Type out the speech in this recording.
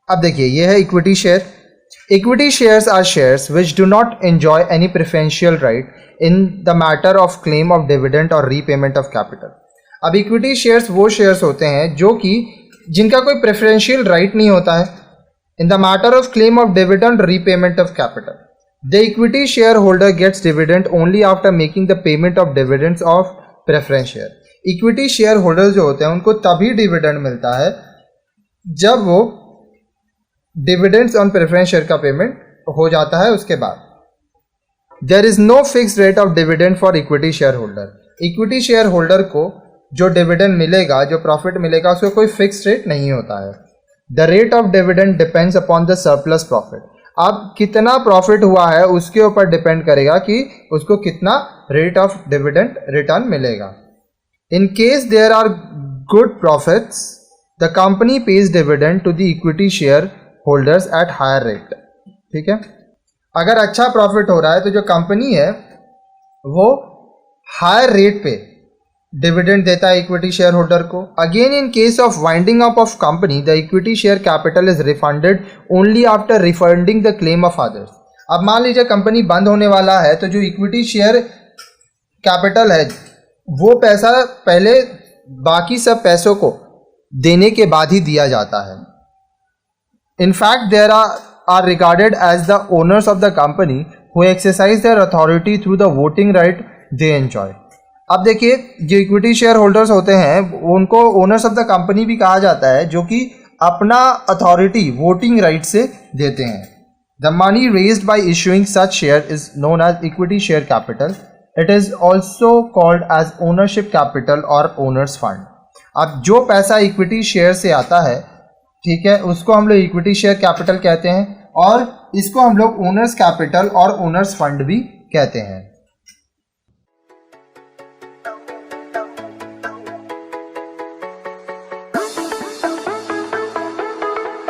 अब देखिए ये है equity share. Equity shares are shares which do not enjoy any preferential right in the matter of claim of dividend और repayment of capital. अब equity shares वो shares होते हैं जो कि जिनका कोई प्रेफरेंशियल राइट नहीं होता है in the matter of claim of dividend repayment of capital. The equity share holder gets dividend only after making the payment of dividends of preference share. Equity share holder जो होते हैं उनको तभी dividend मिलता है जब वो डिविडेंड्स ऑन प्रेफरेंस शेयर का पेमेंट हो जाता है. उसके बाद there is no fix rate of dividend for equity share holder. Equity share holder को जो डिविडेंड मिलेगा, जो प्रॉफिट मिलेगा, उसका कोई फिक्स रेट नहीं होता है. The rate of dividend depends upon the surplus profit. अब कितना प्रॉफिट हुआ है उसके ऊपर डिपेंड करेगा कि उसको कितना रेट ऑफ डिविडेंड रिटर्न मिलेगा. In case there are good profits the company pays dividend to the equity share holders at higher rate. ठीक है, अगर अच्छा प्रॉफिट हो रहा है तो जो कंपनी है वो हायर रेट पे डिविडेंड देता है इक्विटी शेयर होल्डर को. Again in case of winding up of company the equity share capital is refunded only after refunding the claim of others. अब मान लीजिए कंपनी बंद होने वाला है तो जो इक्विटी शेयर कैपिटल है वो पैसा पहले बाकी सब पैसों को देने के बाद ही दिया जाता है. In fact, there are regarded as the owners of the company who exercise their authority through the voting right they enjoy. अब देखिए जो इक्विटी शेयर होल्डर्स होते हैं उनको ओनर्स ऑफ द कंपनी भी कहा जाता है जो कि अपना अथॉरिटी वोटिंग राइट से देते हैं. The money raised by issuing such share is known as equity share capital. It is also called as ownership capital और ओनर्स फंड. अब जो पैसा इक्विटी शेयर से आता है, ठीक है, उसको हम लोग इक्विटी शेयर कैपिटल कहते हैं और इसको हम लोग ओनर्स कैपिटल और ओनर्स फंड भी कहते हैं.